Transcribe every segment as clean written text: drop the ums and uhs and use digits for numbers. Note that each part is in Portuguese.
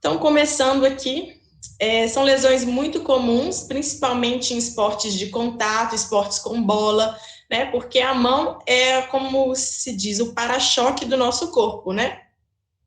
Então, começando aqui, são lesões muito comuns, principalmente em esportes de contato, esportes com bola, né? Porque a mão é, como se diz, o para-choque do nosso corpo, né?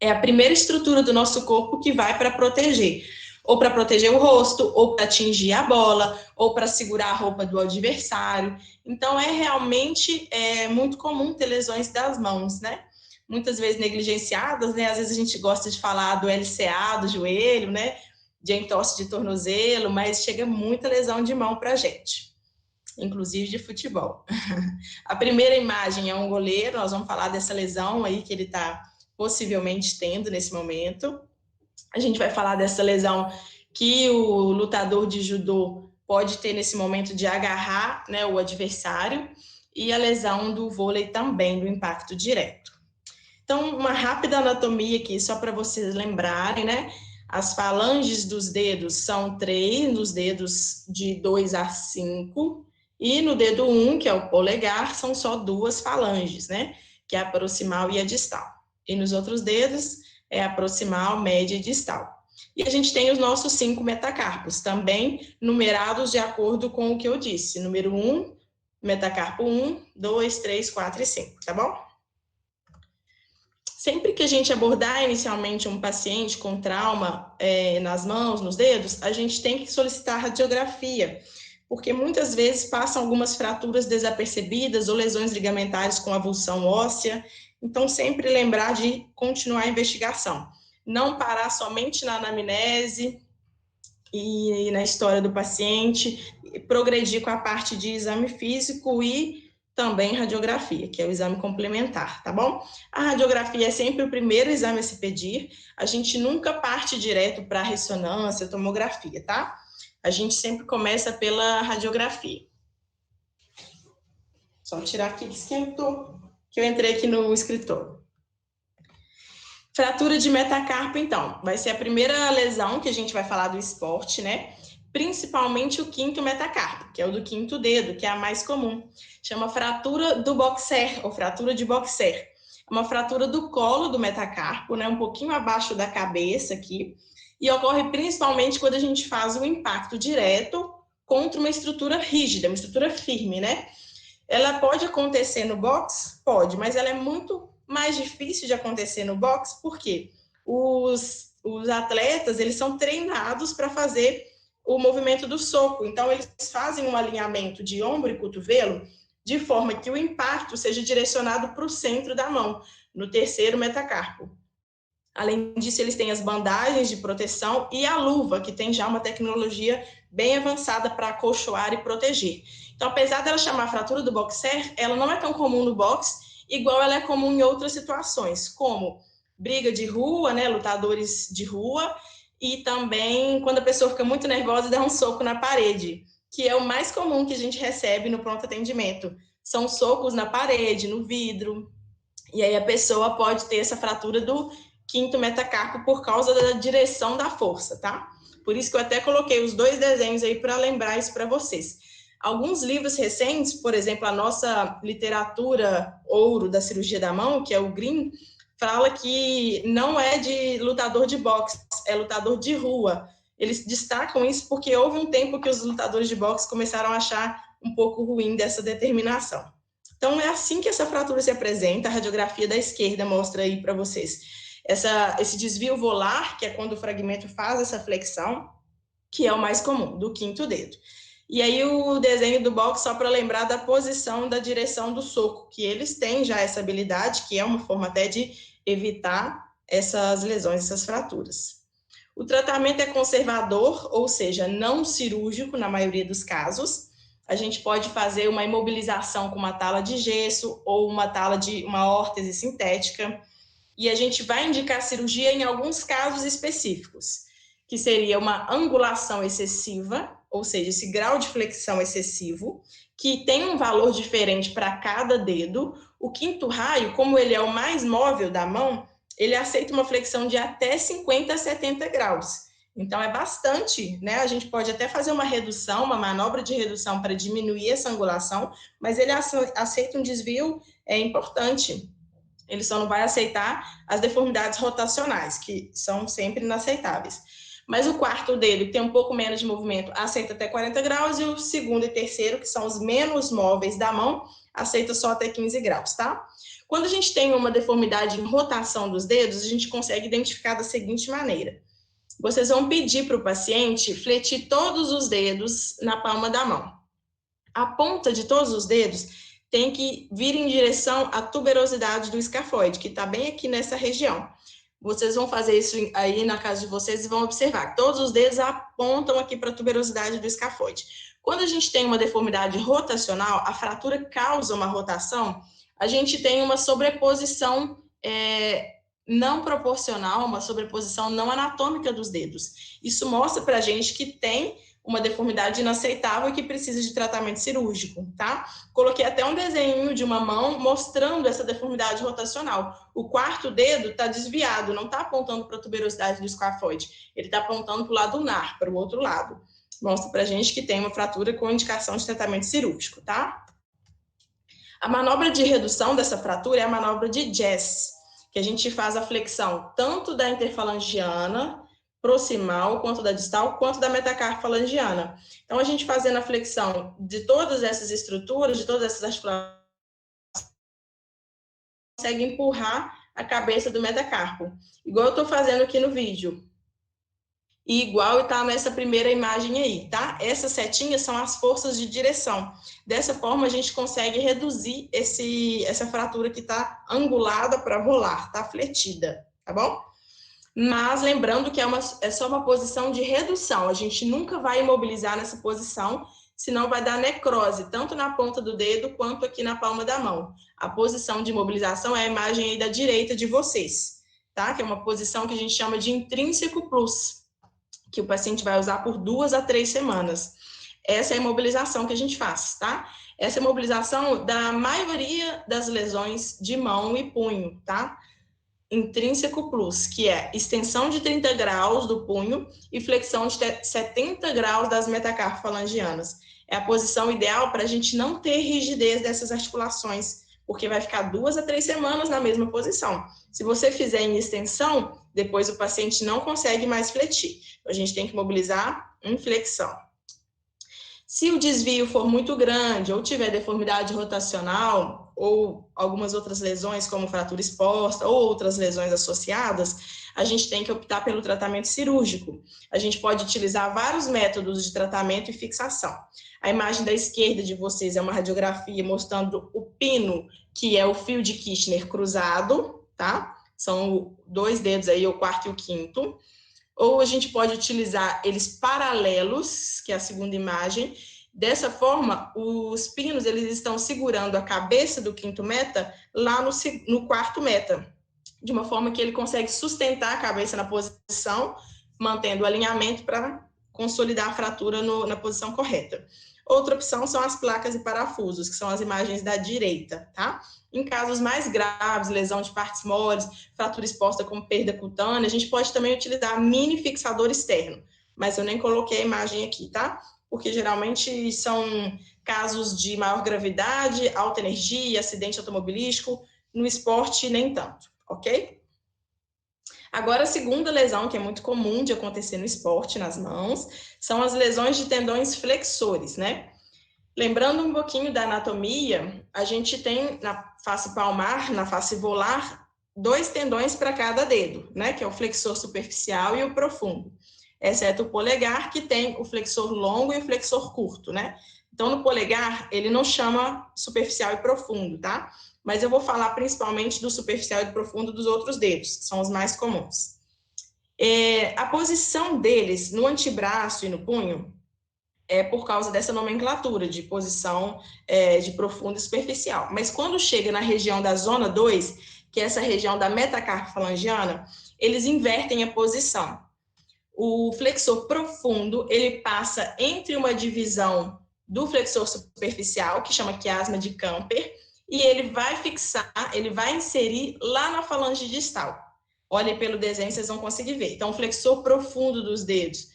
É a primeira estrutura do nosso corpo que vai para proteger. Ou para proteger o rosto, ou para atingir a bola, ou para segurar a roupa do adversário. Então, é realmente muito comum ter lesões das mãos, né? Muitas vezes negligenciadas, né? Às vezes a gente gosta de falar do LCA, do joelho, né? De entorse de tornozelo, mas chega muita lesão de mão para a gente, inclusive de futebol. A primeira imagem é um goleiro, nós vamos falar dessa lesão aí que ele está possivelmente tendo nesse momento. A gente vai falar dessa lesão que o lutador de judô pode ter nesse momento de agarrar, né, o adversário, e a lesão do vôlei também, do impacto direto. Então, uma rápida anatomia aqui, só para vocês lembrarem, né? As falanges dos dedos são 3, nos dedos de 2 a 5, e no dedo 1, que é o polegar, são só 2 falanges, né? Que é a proximal e a distal. E nos outros dedos é a proximal, média e distal. E a gente tem os nossos 5 metacarpos, também numerados de acordo com o que eu disse. Número 1, metacarpo 1, 2, 3, 4 e 5, tá bom? Sempre que a gente abordar inicialmente um paciente com trauma nas mãos, nos dedos, a gente tem que solicitar radiografia, porque muitas vezes passam algumas fraturas desapercebidas ou lesões ligamentares com avulsão óssea. Então, sempre lembrar de continuar a investigação. Não parar somente na anamnese e na história do paciente, progredir com a parte de exame físico e também radiografia, que é o exame complementar, tá bom? A radiografia é sempre o primeiro exame a se pedir, a gente nunca parte direto para ressonância, tomografia, tá? A gente sempre começa pela radiografia. Só tirar aqui que esquentou, que eu entrei aqui no escritório. Fratura de metacarpo, então, vai ser a primeira lesão que a gente vai falar do esporte, né? Principalmente o quinto metacarpo, que é o do quinto dedo, que é a mais comum. Chama fratura do boxer, ou fratura de boxer. É uma fratura do colo do metacarpo, né? Um pouquinho abaixo da cabeça aqui, e ocorre principalmente quando a gente faz um impacto direto contra uma estrutura rígida, uma estrutura firme, né? Ela pode acontecer no box? Pode, mas ela é muito mais difícil de acontecer no box, porque os atletas, eles são treinados para fazer o movimento do soco, então eles fazem um alinhamento de ombro e cotovelo de forma que o impacto seja direcionado para o centro da mão, no terceiro metacarpo. Além disso, eles têm as bandagens de proteção e a luva, que tem já uma tecnologia bem avançada para acolchoar e proteger. Então, apesar dela chamar fratura do boxer, ela não é tão comum no boxe, igual ela é comum em outras situações, como briga de rua, né, lutadores de rua, e também quando a pessoa fica muito nervosa e dá um soco na parede, que é o mais comum que a gente recebe no pronto atendimento. São socos na parede, no vidro, e aí a pessoa pode ter essa fratura do quinto metacarpo por causa da direção da força, tá? Por isso que eu até coloquei os 2 desenhos aí para lembrar isso para vocês. Alguns livros recentes, por exemplo, a nossa literatura ouro da cirurgia da mão, que é o Green, fala que não é de lutador de boxe, é lutador de rua. Eles destacam isso porque houve um tempo que os lutadores de boxe começaram a achar um pouco ruim dessa determinação. Então, é assim que essa fratura se apresenta. A radiografia da esquerda mostra aí para vocês esse desvio volar, que é quando o fragmento faz essa flexão, que é o mais comum, do quinto dedo. E aí o desenho do box, só para lembrar da posição, da direção do soco, que eles têm já essa habilidade, que é uma forma até de evitar essas lesões, essas fraturas. O tratamento é conservador, ou seja, não cirúrgico na maioria dos casos. A gente pode fazer uma imobilização com uma tala de gesso ou uma órtese sintética. E a gente vai indicar cirurgia em alguns casos específicos, que seria uma angulação excessiva, ou seja, esse grau de flexão excessivo, que tem um valor diferente para cada dedo. O quinto raio, como ele é o mais móvel da mão, ele aceita uma flexão de até 50 a 70 graus. Então, é bastante, né? A gente pode até fazer uma redução, uma manobra de redução para diminuir essa angulação, mas ele aceita um desvio importante. Ele só não vai aceitar as deformidades rotacionais, que são sempre inaceitáveis. Mas o quarto dedo, que tem um pouco menos de movimento, aceita até 40 graus, e o segundo e terceiro, que são os menos móveis da mão, aceita só até 15 graus, tá? Quando a gente tem uma deformidade em rotação dos dedos, a gente consegue identificar da seguinte maneira. Vocês vão pedir para o paciente fletir todos os dedos na palma da mão. A ponta de todos os dedos tem que vir em direção à tuberosidade do escafoide, que está bem aqui nessa região. Vocês vão fazer isso aí na casa de vocês e vão observar que todos os dedos apontam aqui para a tuberosidade do escafoide. Quando a gente tem uma deformidade rotacional, a fratura causa uma rotação, a gente tem uma sobreposição não proporcional, uma sobreposição não anatômica dos dedos. Isso mostra para a gente que tem uma deformidade inaceitável e que precisa de tratamento cirúrgico, tá? Coloquei até um desenho de uma mão mostrando essa deformidade rotacional. O quarto dedo está desviado, não está apontando para a tuberosidade do escafoide, ele está apontando para o lado lunar, para o outro lado. Mostra para a gente que tem uma fratura com indicação de tratamento cirúrgico, tá? A manobra de redução dessa fratura é a manobra de Jess, que a gente faz a flexão tanto da interfalangiana proximal, quanto da distal, quanto da metacarpofalangiana. Então, a gente fazendo a flexão de todas essas estruturas, de todas essas articulações, consegue empurrar a cabeça do metacarpo, igual eu estou fazendo aqui no vídeo. E igual está nessa primeira imagem aí, tá? Essas setinhas são as forças de direção. Dessa forma, a gente consegue reduzir essa fratura que está angulada para rolar, está fletida, tá bom? Mas lembrando que é só uma posição de redução, a gente nunca vai imobilizar nessa posição, senão vai dar necrose, tanto na ponta do dedo quanto aqui na palma da mão. A posição de imobilização é a imagem aí da direita de vocês, tá? Que é uma posição que a gente chama de intrínseco plus, que o paciente vai usar por 2 a 3 semanas. Essa é a imobilização que a gente faz, tá? Essa é a imobilização da maioria das lesões de mão e punho, tá? Intrínseco plus, que é extensão de 30 graus do punho e flexão de 70 graus das metacarpofalangianas. É a posição ideal para a gente não ter rigidez dessas articulações, porque vai ficar 2 a 3 semanas na mesma posição. Se você fizer em extensão, depois o paciente não consegue mais fletir. A gente tem que mobilizar em flexão. Se o desvio for muito grande ou tiver deformidade rotacional ou algumas outras lesões, como fratura exposta ou outras lesões associadas, a gente tem que optar pelo tratamento cirúrgico. A gente pode utilizar vários métodos de tratamento e fixação. A imagem da esquerda de vocês é uma radiografia mostrando o pino, que é o fio de Kirchner cruzado, tá? São 2 dedos aí, o quarto e o quinto. Ou a gente pode utilizar eles paralelos, que é a segunda imagem. Dessa forma, os pinos eles estão segurando a cabeça do quinto meta lá no quarto meta, de uma forma que ele consegue sustentar a cabeça na posição, mantendo o alinhamento para consolidar a fratura na posição correta. Outra opção são as placas e parafusos, que são as imagens da direita, tá? Em casos mais graves, lesão de partes moles, fratura exposta com perda cutânea, a gente pode também utilizar mini fixador externo, mas eu nem coloquei a imagem aqui, tá? Porque geralmente são casos de maior gravidade, alta energia, acidente automobilístico, no esporte nem tanto, ok? Agora, a segunda lesão, que é muito comum de acontecer no esporte, nas mãos, são as lesões de tendões flexores, né? Lembrando um pouquinho da anatomia, a gente tem na face palmar, na face volar, 2 tendões para cada dedo, né? Que é o flexor superficial e o profundo. Exceto o polegar, que tem o flexor longo e o flexor curto, né? Então, no polegar, ele não chama superficial e profundo, tá? Mas eu vou falar principalmente do superficial e do profundo dos outros dedos, que são os mais comuns. A posição deles no antebraço e no punho é por causa dessa nomenclatura de posição de profundo e superficial. Mas quando chega na região da zona 2, que é essa região da metacarpofalangiana, eles invertem a posição. O flexor profundo, ele passa entre uma divisão do flexor superficial, que chama quiasma de Camper, e ele vai fixar, ele vai inserir lá na falange distal. Olhem pelo desenho, vocês vão conseguir ver. Então, o flexor profundo dos dedos,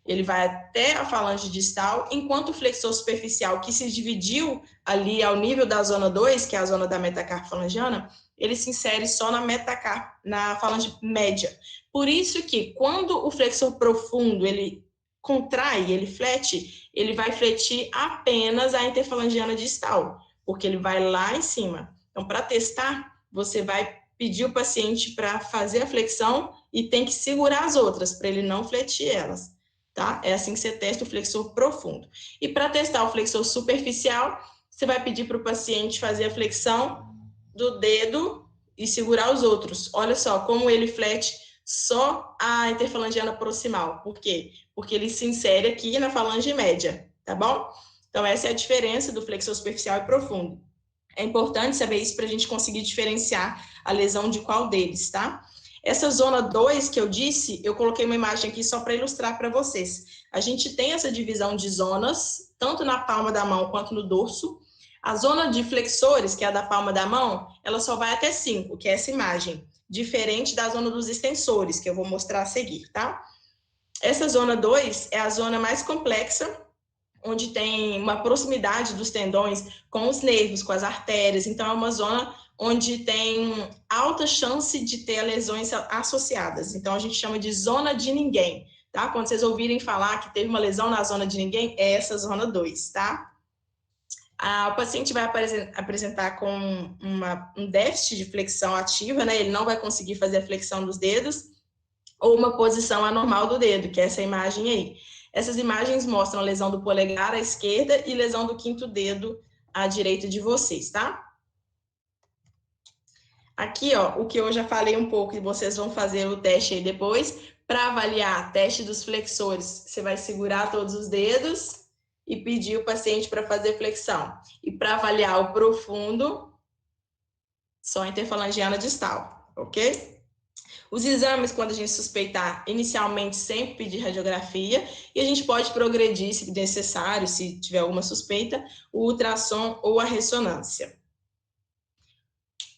ele vai até a falange distal, enquanto o flexor superficial, que se dividiu ali ao nível da zona 2, que é a zona da metacarpofalangiana, ele se insere só na metacarpo, na falange média. Por isso que quando o flexor profundo ele contrai, ele flete, ele vai fletir apenas a interfalangiana distal, porque ele vai lá em cima. Então, para testar, você vai pedir o paciente para fazer a flexão e tem que segurar as outras, para ele não fletir elas, tá? É assim que você testa o flexor profundo. E para testar o flexor superficial, você vai pedir para o paciente fazer a flexão do dedo e segurar os outros. Olha só como ele flete só a interfalangiana proximal. Por quê? Porque ele se insere aqui na falange média, tá bom? Então, essa é a diferença do flexor superficial e profundo. É importante saber isso para a gente conseguir diferenciar a lesão de qual deles, tá? Essa zona 2 que eu disse, eu coloquei uma imagem aqui só para ilustrar para vocês. A gente tem essa divisão de zonas, tanto na palma da mão quanto no dorso. A zona de flexores, que é a da palma da mão, ela só vai até 5, que é essa imagem, diferente da zona dos extensores, que eu vou mostrar a seguir, tá? Essa zona 2 é a zona mais complexa, onde tem uma proximidade dos tendões com os nervos, com as artérias. Então, é uma zona onde tem alta chance de ter lesões associadas. Então, a gente chama de zona de ninguém, tá? Quando vocês ouvirem falar que teve uma lesão na zona de ninguém, é essa zona 2, tá? O paciente vai apresentar com um déficit de flexão ativa, né? Ele não vai conseguir fazer a flexão dos dedos, ou uma posição anormal do dedo, que é essa imagem aí. Essas imagens mostram a lesão do polegar à esquerda e lesão do quinto dedo à direita de vocês, tá? Aqui, ó, o que eu já falei um pouco e vocês vão fazer o teste aí depois. Para avaliar teste dos flexores, você vai segurar todos os dedos e pedir o paciente para fazer flexão. E para avaliar o profundo, só a interfalangiana distal, ok? Os exames, quando a gente suspeitar, inicialmente sempre pedir radiografia e a gente pode progredir, se necessário, se tiver alguma suspeita, o ultrassom ou a ressonância.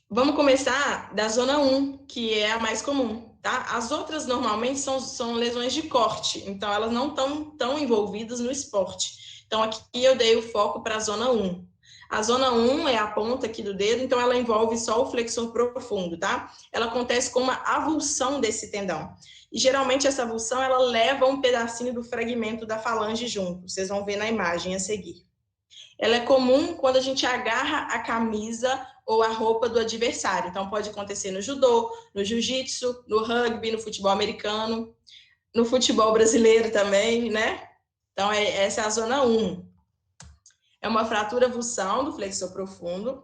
Vamos começar da zona 1, que é a mais comum, tá? As outras, normalmente, são lesões de corte, então elas não estão tão envolvidas no esporte. Então, aqui eu dei o foco para a zona 1. A zona 1 é a ponta aqui do dedo, então ela envolve só o flexor profundo, tá? Ela acontece com uma avulsão desse tendão. E geralmente essa avulsão, ela leva um pedacinho do fragmento da falange junto. Vocês vão ver na imagem a seguir. Ela é comum quando a gente agarra a camisa ou a roupa do adversário. Então, pode acontecer no judô, no jiu-jitsu, no rugby, no futebol americano, no futebol brasileiro também, né? Então, essa é a zona 1. É uma fratura avulsão do flexor profundo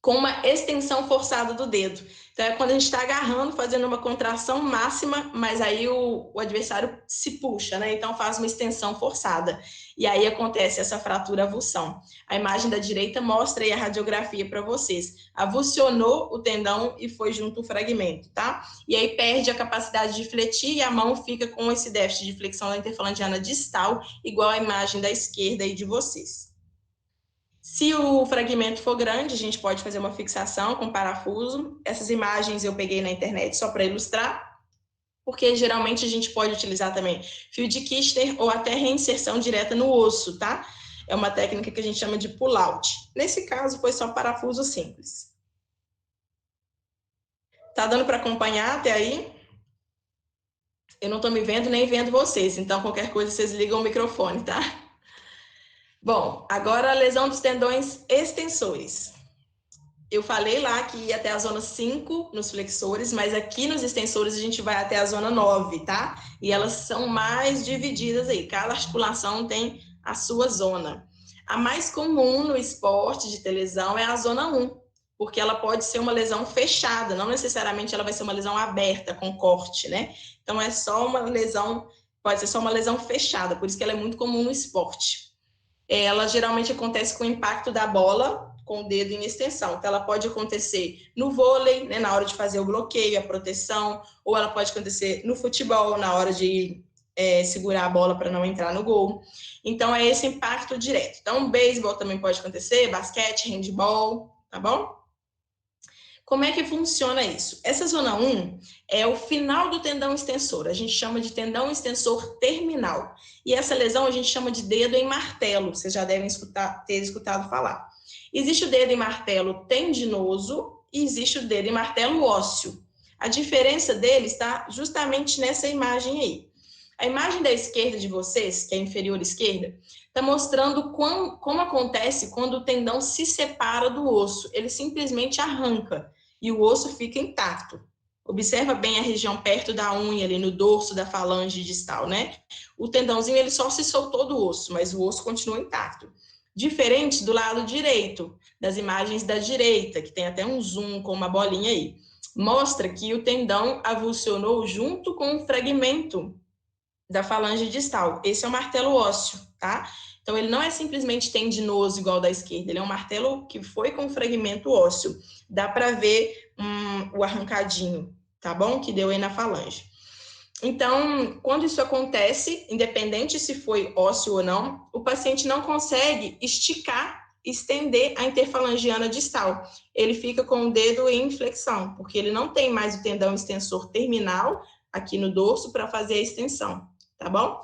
com uma extensão forçada do dedo. Então, é quando a gente está agarrando, fazendo uma contração máxima, mas aí o adversário se puxa, né? Então, faz uma extensão forçada. E aí acontece essa fratura avulsão. A imagem da direita mostra aí a radiografia para vocês. Avulsionou o tendão e foi junto o fragmento, tá? E aí perde a capacidade de fletir e a mão fica com esse déficit de flexão da interfalangiana distal, igual a imagem da esquerda aí de vocês. Se o fragmento for grande, a gente pode fazer uma fixação com parafuso. Essas imagens eu peguei na internet só para ilustrar, porque geralmente a gente pode utilizar também fio de Kister ou até reinserção direta no osso, tá? É uma técnica que a gente chama de pull-out. Nesse caso, foi só parafuso simples. Tá dando para acompanhar até aí? Eu não estou me vendo nem vendo vocês, então qualquer coisa vocês ligam o microfone, tá? Bom, agora a lesão dos tendões extensores. Eu falei lá que ia até a zona 5 nos flexores, mas aqui nos extensores a gente vai até a zona 9, tá? E elas são mais divididas aí, cada articulação tem a sua zona. A mais comum no esporte de ter lesão é a zona 1, porque ela pode ser uma lesão fechada, não necessariamente ela vai ser uma lesão aberta, com corte, né? Então é só uma lesão, pode ser só uma lesão fechada, por isso que ela é muito comum no esporte. Ela geralmente acontece com o impacto da bola com o dedo em extensão. Então, ela pode acontecer no vôlei, né, na hora de fazer o bloqueio, a proteção, ou ela pode acontecer no futebol, na hora de segurar a bola para não entrar no gol. Então, é esse impacto direto. Então, beisebol também pode acontecer, basquete, handball, tá bom? Como é que funciona isso? Essa zona 1 é o final do tendão extensor. A gente chama de tendão extensor terminal. E essa lesão a gente chama de dedo em martelo. Vocês já devem ter escutado falar. Existe o dedo em martelo tendinoso e existe o dedo e martelo ósseo. A diferença deles está justamente nessa imagem aí. A imagem da esquerda de vocês, que é a inferior esquerda, está mostrando como acontece quando o tendão se separa do osso. Ele simplesmente arranca e o osso fica intacto. Observa bem a região perto da unha, ali no dorso da falange distal, né? O tendãozinho ele só se soltou do osso, mas o osso continua intacto. Diferente do lado direito, das imagens da direita, que tem até um zoom com uma bolinha aí. Mostra que o tendão avulsionou junto com um fragmento da falange distal. Esse é o martelo ósseo, tá? Então, ele não é simplesmente tendinoso igual da esquerda, ele é um martelo que foi com fragmento ósseo. Dá para ver o arrancadinho, tá bom? Que deu aí na falange. Então, quando isso acontece, independente se foi ósseo ou não, o paciente não consegue estender a interfalangiana distal. Ele fica com o dedo em flexão, porque ele não tem mais o tendão extensor terminal aqui no dorso para fazer a extensão, tá bom?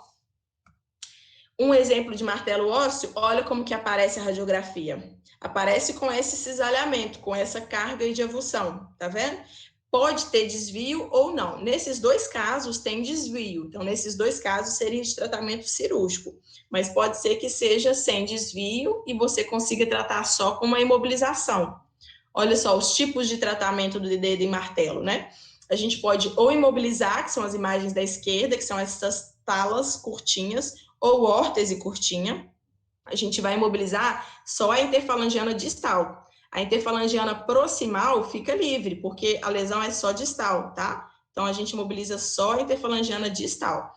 Um exemplo de martelo ósseo, olha como que aparece a radiografia. Aparece com esse cisalhamento, com essa carga de avulsão, tá vendo? Pode ter desvio ou não. Nesses dois casos tem desvio. Então, nesses dois casos seria de tratamento cirúrgico. Mas pode ser que seja sem desvio e você consiga tratar só com uma imobilização. Olha só os tipos de tratamento do dedo e martelo, né? A gente pode ou imobilizar, que são as imagens da esquerda, que são essas talas curtinhas, ou órtese curtinha. A gente vai imobilizar só a interfalangiana distal. A interfalangiana proximal fica livre, porque a lesão é só distal, tá? Então, a gente imobiliza só a interfalangiana distal.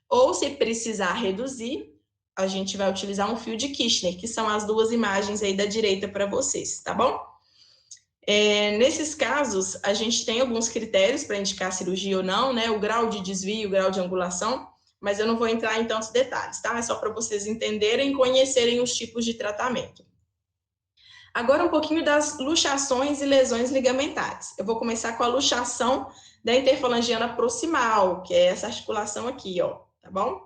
Ou, se precisar reduzir, a gente vai utilizar um fio de Kirchner, que são as duas imagens aí da direita para vocês, tá bom? Nesses casos, a gente tem alguns critérios para indicar cirurgia ou não, né? O grau de desvio, o grau de angulação, mas eu não vou entrar em tantos detalhes, tá? É só para vocês entenderem e conhecerem os tipos de tratamento. Agora um pouquinho das luxações e lesões ligamentares. Eu vou começar com a luxação da interfalangiana proximal, que é essa articulação aqui, ó, tá bom?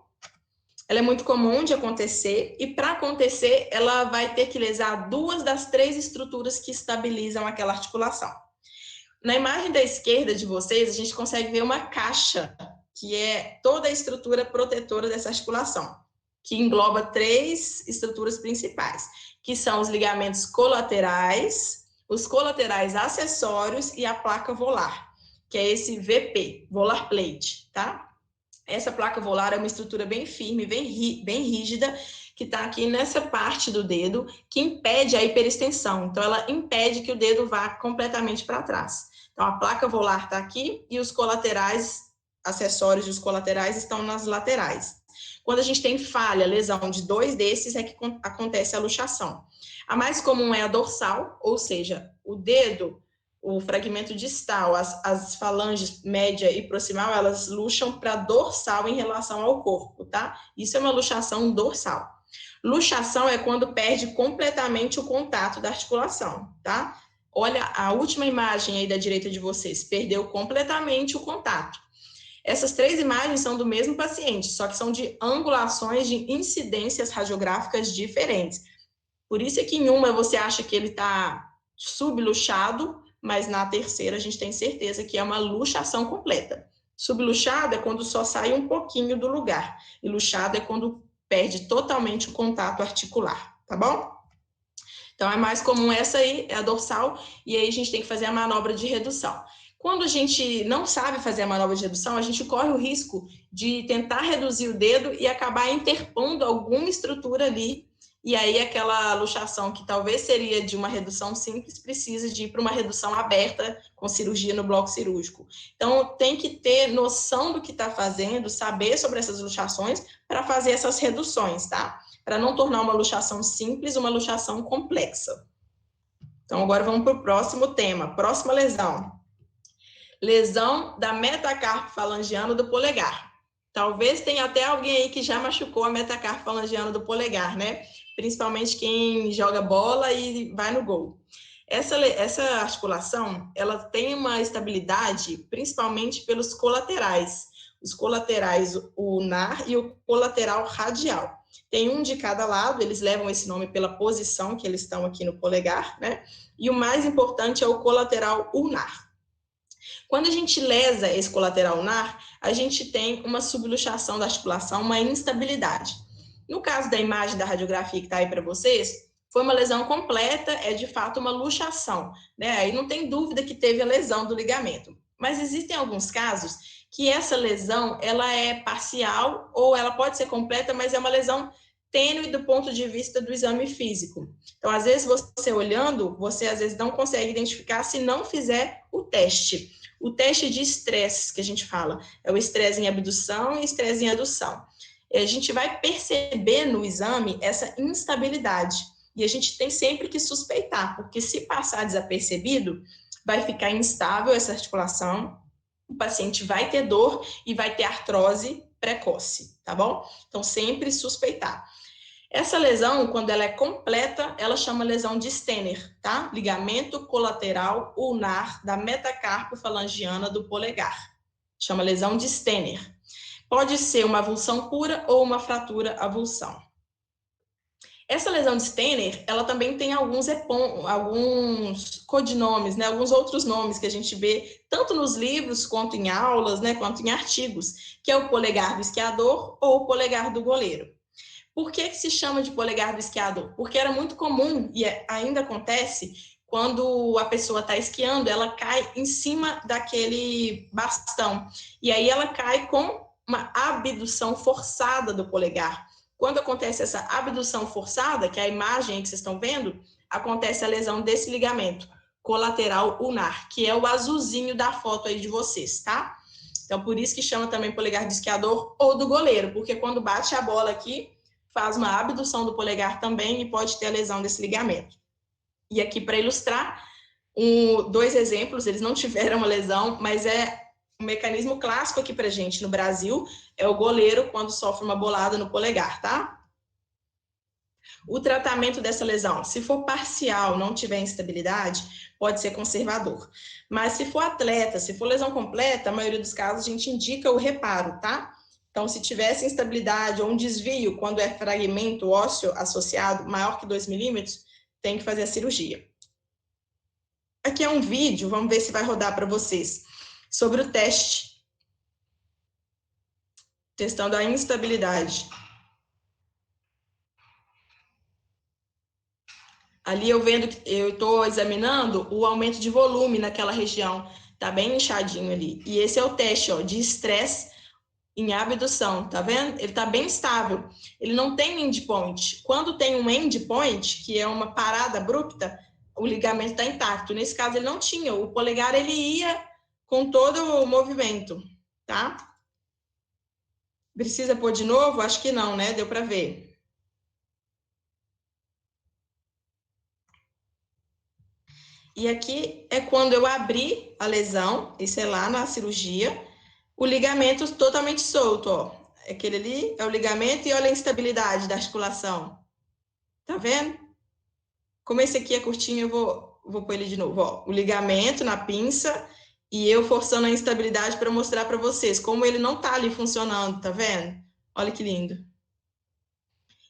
Ela é muito comum de acontecer e para acontecer ela vai ter que lesar duas das três estruturas que estabilizam aquela articulação. Na imagem da esquerda de vocês, a gente consegue ver uma caixa, que é toda a estrutura protetora dessa articulação, que engloba três estruturas principais, que são os ligamentos colaterais, os colaterais acessórios e a placa volar, que é esse VP, volar plate, tá? Essa placa volar é uma estrutura bem firme, bem rígida, que está aqui nessa parte do dedo, que impede a hiperextensão. Então, ela impede que o dedo vá completamente para trás. Então, a placa volar está aqui e os colaterais, acessórios dos colaterais, estão nas laterais. Quando a gente tem falha, lesão de dois desses, é que acontece a luxação. A mais comum é a dorsal, ou seja, o dedo, o fragmento distal, as falanges média e proximal, elas luxam para dorsal em relação ao corpo, tá? Isso é uma luxação dorsal. Luxação é quando perde completamente o contato da articulação, tá? Olha a última imagem aí da direita de vocês, perdeu completamente o contato. Essas três imagens são do mesmo paciente, só que são de angulações de incidências radiográficas diferentes. Por isso é que em uma você acha que ele está subluxado, mas na terceira a gente tem certeza que é uma luxação completa. Subluxado é quando só sai um pouquinho do lugar, e luxado é quando perde totalmente o contato articular, tá bom? Então, é mais comum essa aí, é a dorsal, e aí a gente tem que fazer a manobra de redução. Quando a gente não sabe fazer a manobra de redução, a gente corre o risco de tentar reduzir o dedo e acabar interpondo alguma estrutura ali, e aí aquela luxação que talvez seria de uma redução simples precisa de ir para uma redução aberta com cirurgia no bloco cirúrgico. Então, tem que ter noção do que está fazendo, saber sobre essas luxações para fazer essas reduções, tá? Para não tornar uma luxação simples, uma luxação complexa. Então, agora vamos para o próximo tema, próxima lesão. Lesão da metacarpo falangiano do polegar. Talvez tenha até alguém aí que já machucou a metacarpo falangiano do polegar, né? Principalmente quem joga bola e vai no gol. Essa articulação, ela tem uma estabilidade principalmente pelos colaterais. Os colaterais ulnar e o colateral radial. Tem um de cada lado, eles levam esse nome pela posição que eles estão aqui no polegar, né? E o mais importante é o colateral ulnar. Quando a gente lesa esse colateral ulnar, a gente tem uma subluxação da articulação, uma instabilidade. No caso da imagem da radiografia que está aí para vocês, foi uma lesão completa, é de fato uma luxação, né? Aí não tem dúvida que teve a lesão do ligamento. Mas existem alguns casos que essa lesão, ela é parcial ou ela pode ser completa, mas é uma lesão tênue do ponto de vista do exame físico. Então, às vezes, você olhando, você às vezes não consegue identificar se não fizer o teste. O teste de estresse, que a gente fala, é o estresse em abdução e estresse em adução. A gente vai perceber no exame essa instabilidade. E a gente tem sempre que suspeitar, porque se passar desapercebido, vai ficar instável essa articulação, o paciente vai ter dor e vai ter artrose precoce, tá bom? Então, sempre suspeitar. Essa lesão, quando ela é completa, ela chama lesão de Stenner, tá? Ligamento colateral ulnar da metacarpo-falangiana do polegar. Chama lesão de Stenner. Pode ser uma avulsão pura ou uma fratura avulsão. Essa lesão de Stenner, ela também tem alguns codinomes, né? Alguns outros nomes que a gente vê tanto nos livros quanto em aulas, né? Quanto em artigos, que é o polegar do esquiador ou o polegar do goleiro. Por que se chama de polegar do esquiador? Porque era muito comum, e ainda acontece, quando a pessoa está esquiando, ela cai em cima daquele bastão. E aí ela cai com uma abdução forçada do polegar. Quando acontece essa abdução forçada, que é a imagem que vocês estão vendo, acontece a lesão desse ligamento colateral ulnar, que é o azulzinho da foto aí de vocês, tá? Então, por isso que chama também polegar do esquiador ou do goleiro, porque quando bate a bola aqui, faz uma abdução do polegar também e pode ter a lesão desse ligamento. E aqui, para ilustrar, dois exemplos, eles não tiveram uma lesão, mas é um mecanismo clássico aqui para gente no Brasil, é o goleiro quando sofre uma bolada no polegar, tá? O tratamento dessa lesão, se for parcial, não tiver instabilidade, pode ser conservador. Mas se for atleta, se for lesão completa, a maioria dos casos a gente indica o reparo, tá? Então, se tivesse instabilidade ou um desvio, quando é fragmento ósseo associado maior que 2 milímetros, tem que fazer a cirurgia. Aqui é um vídeo, vamos ver se vai rodar para vocês, sobre o teste, testando a instabilidade. Ali eu vendo que eu estou examinando o aumento de volume naquela região, tá bem inchadinho ali. E esse é o teste, ó, de estresse em abdução, tá vendo? Ele tá bem estável. Ele não tem endpoint. Quando tem um endpoint, que é uma parada abrupta, o ligamento está intacto. Nesse caso, ele não tinha. O polegar, ele ia com todo o movimento, tá? Precisa pôr de novo? Acho que não, né? Deu para ver. E aqui é quando eu abri a lesão, isso é lá na cirurgia, o ligamento totalmente solto, ó. Aquele ali é o ligamento e olha a instabilidade da articulação. Tá vendo? Como esse aqui é curtinho, eu vou pôr ele de novo, ó. O ligamento na pinça e eu forçando a instabilidade para mostrar para vocês como ele não tá ali funcionando, tá vendo? Olha que lindo.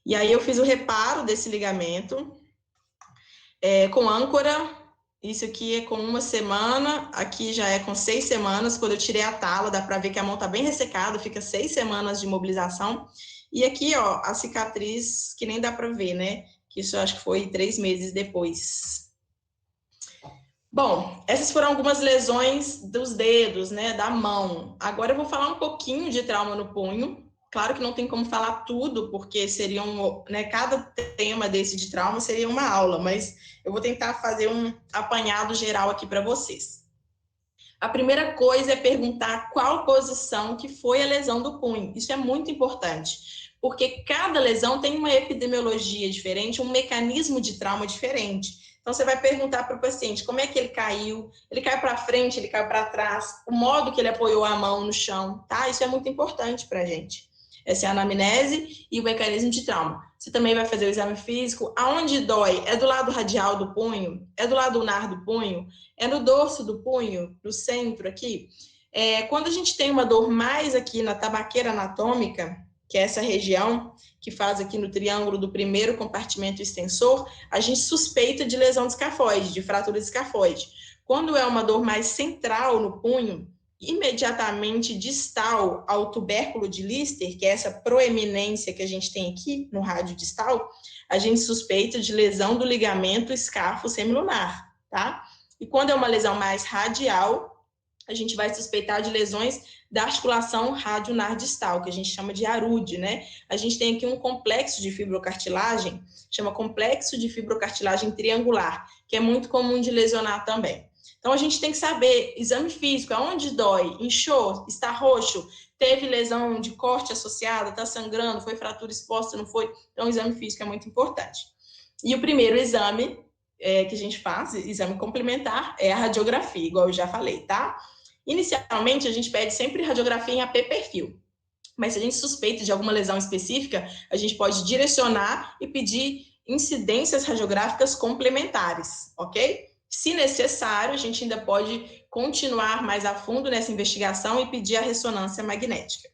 E aí eu fiz o reparo desse ligamento com âncora. Isso aqui é com 1 semana, aqui já é com 6 semanas. Quando eu tirei a tala, dá para ver que a mão tá bem ressecada, fica 6 semanas de mobilização. E aqui, ó, a cicatriz que nem dá para ver, né? Que isso eu acho que foi 3 meses depois. Bom, essas foram algumas lesões dos dedos, né, da mão. Agora eu vou falar um pouquinho de trauma no punho. Claro que não tem como falar tudo, porque seria né, cada tema desse de trauma seria uma aula, mas eu vou tentar fazer um apanhado geral aqui para vocês. A primeira coisa é perguntar qual posição que foi a lesão do punho. Isso é muito importante, porque cada lesão tem uma epidemiologia diferente, um mecanismo de trauma diferente. Então, você vai perguntar para o paciente como é que ele caiu para frente, ele caiu para trás, o modo que ele apoiou a mão no chão, tá? Isso é muito importante para a gente. Essa é a anamnese e o mecanismo de trauma. Você também vai fazer o exame físico. Aonde dói? É do lado radial do punho? É do lado ulnar do punho? É no dorso do punho? No centro aqui? Quando a gente tem uma dor mais aqui na tabaqueira anatômica, que é essa região que faz aqui no triângulo do primeiro compartimento extensor, a gente suspeita de lesão de escafoide, de fratura de escafoide. Quando é uma dor mais central no punho, imediatamente distal ao tubérculo de Lister, que é essa proeminência que a gente tem aqui no rádio distal, a gente suspeita de lesão do ligamento escafo semilunar, tá? E quando é uma lesão mais radial, a gente vai suspeitar de lesões da articulação radionar distal, que a gente chama de ARUD, né? A gente tem aqui um complexo de fibrocartilagem, chama complexo de fibrocartilagem triangular, que é muito comum de lesionar também. Então, a gente tem que saber, exame físico, aonde dói, inchou, está roxo, teve lesão de corte associada, está sangrando, foi fratura exposta, não foi? Então, o exame físico é muito importante. E o primeiro exame que a gente faz, exame complementar, é a radiografia, igual eu já falei, tá? Inicialmente, a gente pede sempre radiografia em AP perfil, mas se a gente suspeita de alguma lesão específica, a gente pode direcionar e pedir incidências radiográficas complementares, ok? Se necessário, a gente ainda pode continuar mais a fundo nessa investigação e pedir a ressonância magnética.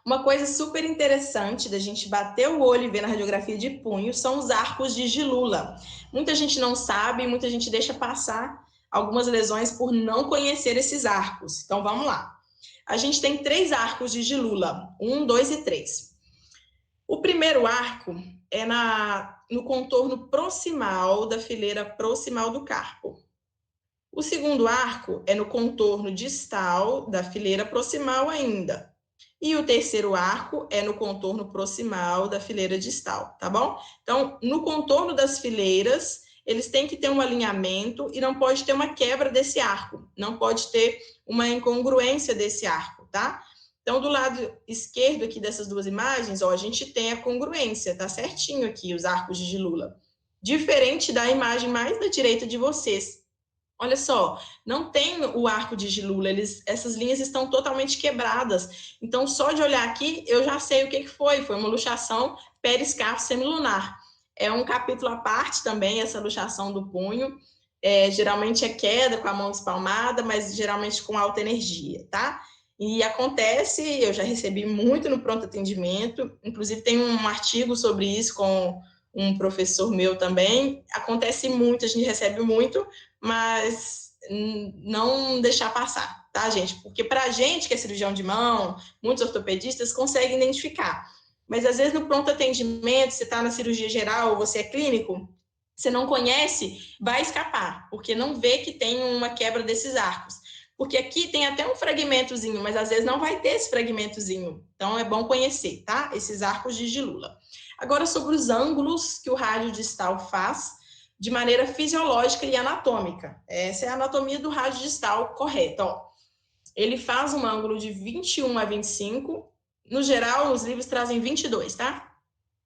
Uma coisa super interessante da gente bater o olho e ver na radiografia de punho são os arcos de Gilula. Muita gente não sabe, muita gente deixa passar algumas lesões por não conhecer esses arcos. Então, vamos lá. A gente tem 3 arcos de Gilula, 1, 2 e 3. O primeiro arco é no contorno proximal da fileira proximal do carpo. O segundo arco é no contorno distal da fileira proximal ainda. E o terceiro arco é no contorno proximal da fileira distal, tá bom? Então, no contorno das fileiras, eles têm que ter um alinhamento e não pode ter uma quebra desse arco, não pode ter uma incongruência desse arco, tá? Então, do lado esquerdo aqui dessas duas imagens, ó, a gente tem a congruência, tá certinho aqui, os arcos de Gilula. Diferente da imagem mais da direita de vocês. Olha só, não tem o arco de Gilula, essas linhas estão totalmente quebradas. Então, só de olhar aqui, eu já sei o que foi. Foi uma luxação periscafo semilunar. É um capítulo à parte também, essa luxação do punho. Geralmente é queda com a mão espalmada, mas geralmente com alta energia, tá? E acontece, eu já recebi muito no pronto atendimento, inclusive tem um artigo sobre isso com um professor meu também. Acontece muito, a gente recebe muito, mas não deixar passar, tá, gente? Porque para a gente que é cirurgião de mão, muitos ortopedistas conseguem identificar. Mas às vezes no pronto atendimento, você está na cirurgia geral, você é clínico, você não conhece, vai escapar, porque não vê que tem uma quebra desses arcos. Porque aqui tem até um fragmentozinho, mas às vezes não vai ter esse fragmentozinho. Então é bom conhecer, tá? Esses arcos de Gilula. Agora, sobre os ângulos que o rádio distal faz de maneira fisiológica e anatômica. Essa é a anatomia do rádio distal correta, ó. Ele faz um ângulo de 21 a 25. No geral, os livros trazem 22, tá?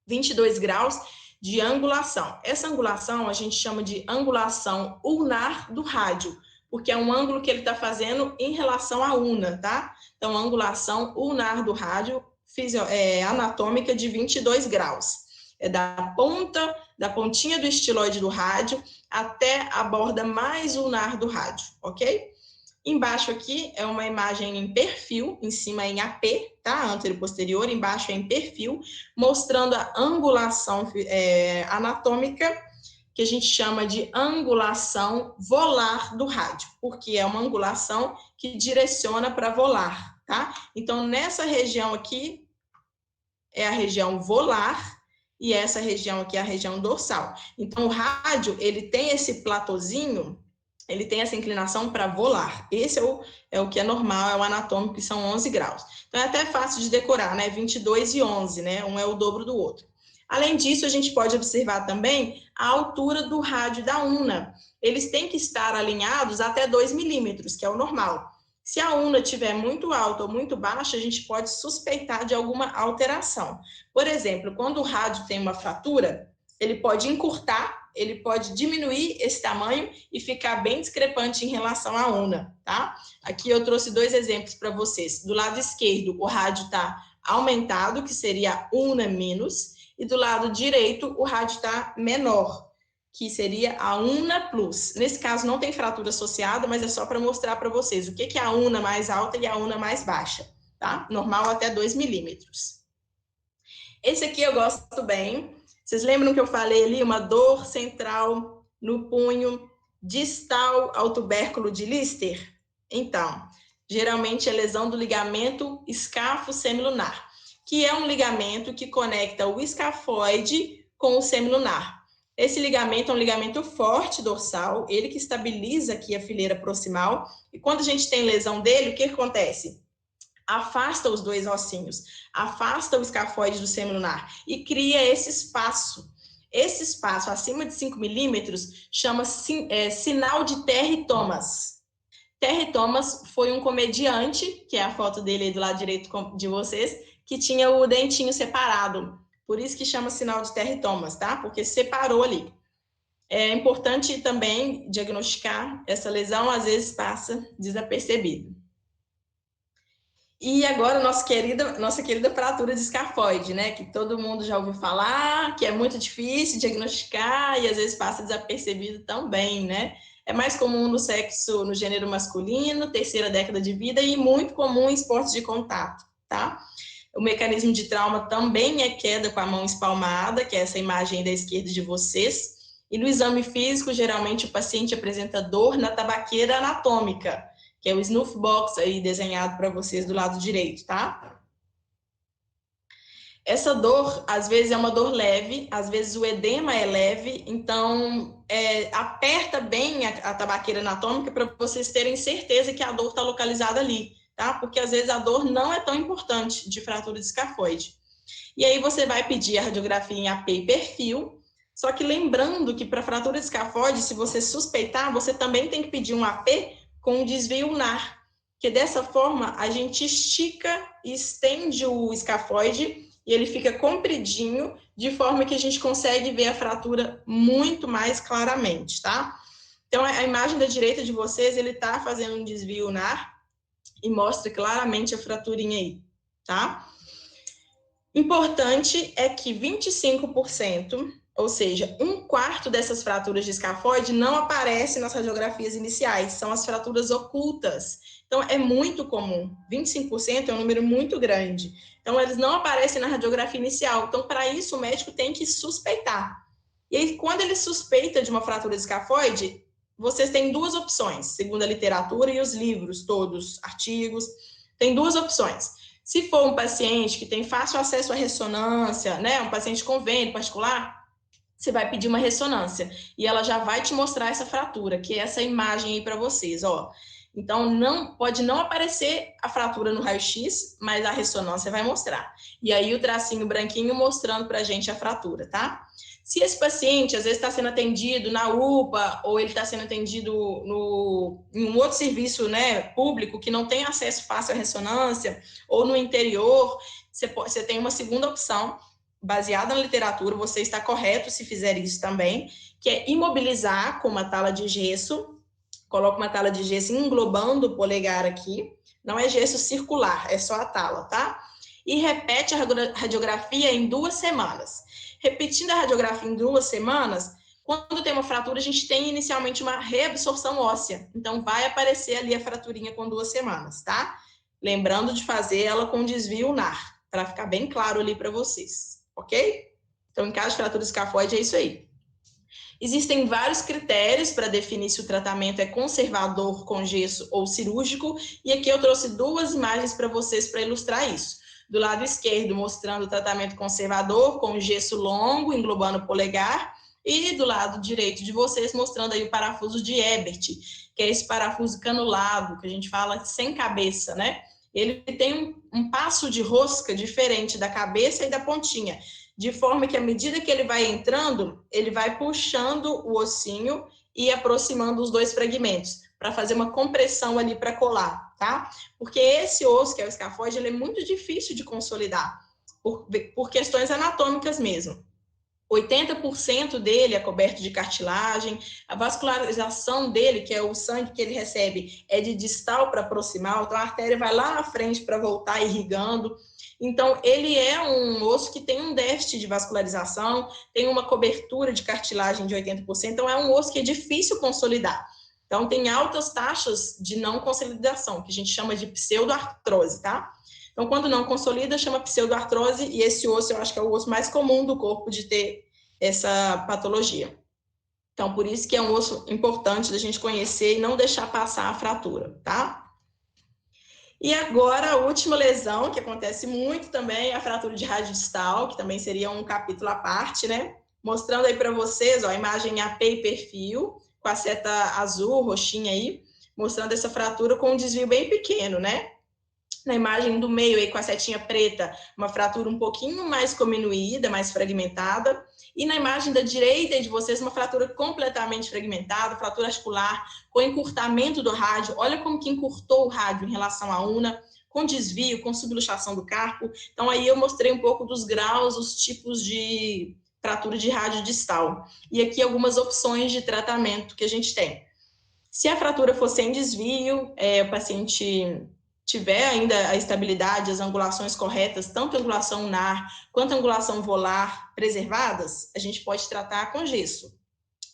22 graus de angulação. Essa angulação a gente chama de angulação ulnar do rádio, porque é um ângulo que ele está fazendo em relação à una, tá? Então, angulação ulnar do rádio anatômica de 22 graus. É da pontinha do estiloide do rádio até a borda mais ulnar do rádio, ok? Embaixo aqui é uma imagem em perfil, em cima é em AP, tá? Anterior-posterior, embaixo é em perfil, mostrando a angulação anatômica, que a gente chama de angulação volar do rádio, porque é uma angulação que direciona para volar, tá? Então, nessa região aqui é a região volar e essa região aqui é a região dorsal. Então, o rádio, ele tem esse platôzinho, ele tem essa inclinação para volar. Esse é o que é normal, é o anatômico, que são 11 graus. Então, é até fácil de decorar, né? 22 e 11, né? Um é o dobro do outro. Além disso, a gente pode observar também a altura do rádio da una. Eles têm que estar alinhados até 2 milímetros, que é o normal. Se a una estiver muito alta ou muito baixa, a gente pode suspeitar de alguma alteração. Por exemplo, quando o rádio tem uma fratura, ele pode encurtar, ele pode diminuir esse tamanho e ficar bem discrepante em relação à una, tá? Aqui eu trouxe 2 exemplos para vocês. Do lado esquerdo, o rádio está aumentado, que seria a una menos, e do lado direito, o rádio está menor, que seria a una plus. Nesse caso, não tem fratura associada, mas é só para mostrar para vocês o que é a una mais alta e a una mais baixa, tá? Normal até 2 milímetros. Esse aqui eu gosto bem. Vocês lembram que eu falei ali uma dor central no punho distal ao tubérculo de Lister? Então, geralmente é lesão do ligamento escafo-semilunar, que é um ligamento que conecta o escafoide com o semilunar. Esse ligamento é um ligamento forte dorsal, ele que estabiliza aqui a fileira proximal. E quando a gente tem lesão dele, o que acontece? Afasta os dois ossinhos, afasta o escafoide do semilunar e cria esse espaço. Esse espaço acima de 5 milímetros chama sinal de Terry Thomas. Terry Thomas foi um comediante, que é a foto dele aí do lado direito de vocês, que tinha o dentinho separado. Por isso que chama sinal de Terry Thomas, tá? Porque separou ali. É importante também diagnosticar essa lesão, às vezes passa desapercebido. E agora, nossa querida fratura de escafoide, né? Que todo mundo já ouviu falar, que é muito difícil diagnosticar e às vezes passa desapercebido também, né? É mais comum no sexo, no gênero masculino, terceira década de vida e muito comum em esportes de contato, tá? O mecanismo de trauma também é queda com a mão espalmada, que é essa imagem da esquerda de vocês. E no exame físico, geralmente o paciente apresenta dor na tabaqueira anatômica, que é o snuff box aí desenhado para vocês do lado direito, tá? Essa dor, às vezes, é uma dor leve, às vezes o edema é leve, então aperta bem a tabaqueira anatômica para vocês terem certeza que a dor está localizada ali, tá? Porque às vezes a dor não é tão importante de fratura de escafoide. E aí você vai pedir a radiografia em AP e perfil, só que lembrando que para fratura de escafoide, se você suspeitar, você também tem que pedir um AP com um desvio ulnar, que dessa forma a gente estica e estende o escafoide e ele fica compridinho, de forma que a gente consegue ver a fratura muito mais claramente, tá? Então, a imagem da direita de vocês, ele tá fazendo um desvio ulnar e mostra claramente a fraturinha aí, tá? Importante é que 25%, ou seja, 1/4 dessas fraturas de escafoide não aparecem nas radiografias iniciais, são as fraturas ocultas. Então, é muito comum. 25% é um número muito grande. Então, eles não aparecem na radiografia inicial. Então, para isso, o médico tem que suspeitar. E aí, quando ele suspeita de uma fratura de escafoide, vocês têm duas opções, segundo a literatura e os livros todos, artigos, tem duas opções. Se for um paciente que tem fácil acesso à ressonância, né, um paciente convênio particular, você vai pedir uma ressonância e ela já vai te mostrar essa fratura, que é essa imagem aí para vocês, ó. Então, pode não aparecer a fratura no raio-x, mas a ressonância vai mostrar. E aí o tracinho branquinho mostrando para a gente a fratura, tá? Se esse paciente, às vezes, está sendo atendido na UPA ou ele está sendo atendido em um outro serviço, né, público que não tem acesso fácil à ressonância, ou no interior, você tem uma segunda opção, baseada na literatura, você está correto se fizer isso também, que é imobilizar com uma tala de gesso. Coloca uma tala de gesso englobando o polegar aqui. Não é gesso circular, é só a tala, tá? E repete a radiografia em 2 semanas. Repetindo a radiografia em 2 semanas, quando tem uma fratura, a gente tem inicialmente uma reabsorção óssea. Então, vai aparecer ali a fraturinha com 2 semanas, tá? Lembrando de fazer ela com desvio ulnar, para ficar bem claro ali para vocês, ok? Então, em caso de fratura escafoide, é isso aí. Existem vários critérios para definir se o tratamento é conservador com gesso ou cirúrgico, e aqui eu trouxe 2 imagens para vocês para ilustrar isso. Do lado esquerdo, mostrando o tratamento conservador com gesso longo, englobando o polegar, e do lado direito de vocês, mostrando aí o parafuso de Ebert, que é esse parafuso canulado, que a gente fala sem cabeça, né? Ele tem um passo de rosca diferente da cabeça e da pontinha, de forma que, à medida que ele vai entrando, ele vai puxando o ossinho e aproximando os 2 fragmentos, para fazer uma compressão ali para colar, tá? Porque esse osso, que é o escafoide, ele é muito difícil de consolidar, por questões anatômicas mesmo. 80% dele é coberto de cartilagem, a vascularização dele, que é o sangue que ele recebe, é de distal para proximal, então a artéria vai lá na frente para voltar irrigando. Então, ele é um osso que tem um déficit de vascularização, tem uma cobertura de cartilagem de 80%, então é um osso que é difícil consolidar. Então, tem altas taxas de não consolidação, que a gente chama de pseudoartrose, tá? Então, quando não consolida, chama pseudoartrose, e esse osso eu acho que é o osso mais comum do corpo de ter essa patologia. Então, por isso que é um osso importante da gente conhecer e não deixar passar a fratura, tá? E agora, a última lesão, que acontece muito também, é a fratura de rádio distal, que também seria um capítulo à parte, né? Mostrando aí para vocês, ó, a imagem AP e perfil, com a seta azul, roxinha aí, mostrando essa fratura com um desvio bem pequeno, né? Na imagem do meio aí com a setinha preta, uma fratura um pouquinho mais cominuída, mais fragmentada. E na imagem da direita de vocês, uma fratura completamente fragmentada, fratura articular, com encurtamento do rádio. Olha como que encurtou o rádio em relação à una, com desvio, com subluxação do carpo. Então aí eu mostrei um pouco dos graus, os tipos de fratura de rádio distal. E aqui algumas opções de tratamento que a gente tem. Se a fratura for sem desvio, o paciente tiver ainda a estabilidade, as angulações corretas, tanto a angulação unar quanto a angulação volar preservadas, a gente pode tratar com gesso,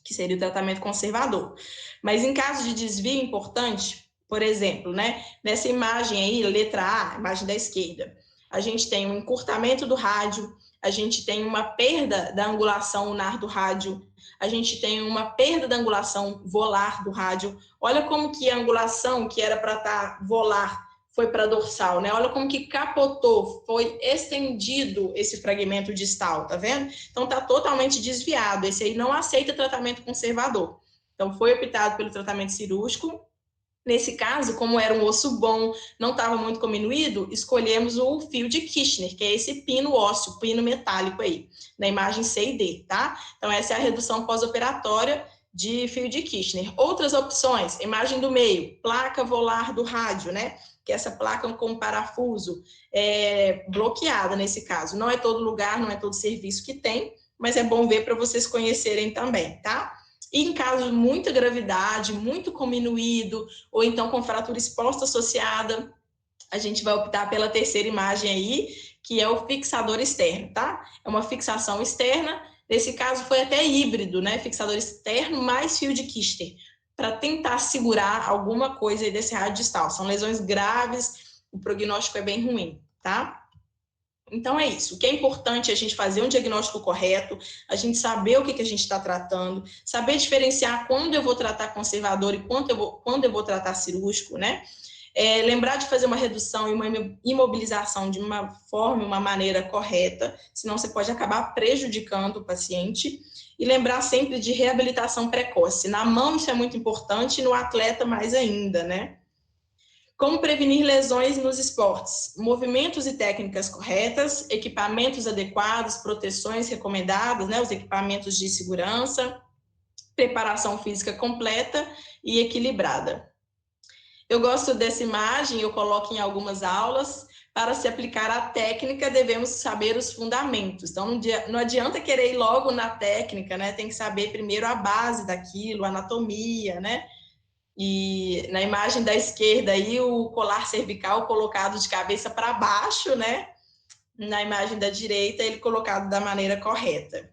que seria o tratamento conservador. Mas em caso de desvio importante, por exemplo, né, nessa imagem aí, letra A, imagem da esquerda, a gente tem um encurtamento do rádio, a gente tem uma perda da angulação unar do rádio, a gente tem uma perda da angulação volar do rádio. Olha como que a angulação, que era para estar volar, foi para dorsal, né? Olha como que capotou, foi estendido esse fragmento distal, tá vendo? Então tá totalmente desviado. Esse aí não aceita tratamento conservador. Então foi optado pelo tratamento cirúrgico. Nesse caso, como era um osso bom, não estava muito cominuído, escolhemos o fio de Kirchner, que é esse pino ósseo, pino metálico aí, na imagem C e D, tá? Então essa é a redução pós-operatória de fio de Kirchner. Outras opções, imagem do meio, placa volar do rádio, né? Que é essa placa com parafuso bloqueada nesse caso. Não é todo lugar, não é todo serviço que tem, mas é bom ver para vocês conhecerem também, tá? E em caso de muita gravidade, muito cominuído, ou então com fratura exposta associada, a gente vai optar pela terceira imagem aí, que é o fixador externo, tá? É uma fixação externa, nesse caso foi até híbrido, né? Fixador externo mais fio de Kirchner, para tentar segurar alguma coisa aí desse rádio distal. São lesões graves, o prognóstico é bem ruim, tá? Então é isso. O que é importante é a gente fazer um diagnóstico correto, a gente saber o que a gente está tratando, saber diferenciar quando eu vou tratar conservador e quando eu vou tratar cirúrgico, né? Lembrar de fazer uma redução e uma imobilização de uma forma, uma maneira correta, senão você pode acabar prejudicando o paciente. E lembrar sempre de reabilitação precoce. Na mão isso é muito importante, no atleta mais ainda, né? Como prevenir lesões nos esportes? Movimentos e técnicas corretas, equipamentos adequados, proteções recomendadas, né, os equipamentos de segurança, preparação física completa e equilibrada. Eu gosto dessa imagem, eu coloco em algumas aulas. Para se aplicar a técnica, devemos saber os fundamentos. Então, não adianta querer ir logo na técnica, né? Tem que saber primeiro a base daquilo, a anatomia, né? E na imagem da esquerda aí, o colar cervical colocado de cabeça para baixo, né? Na imagem da direita, ele colocado da maneira correta.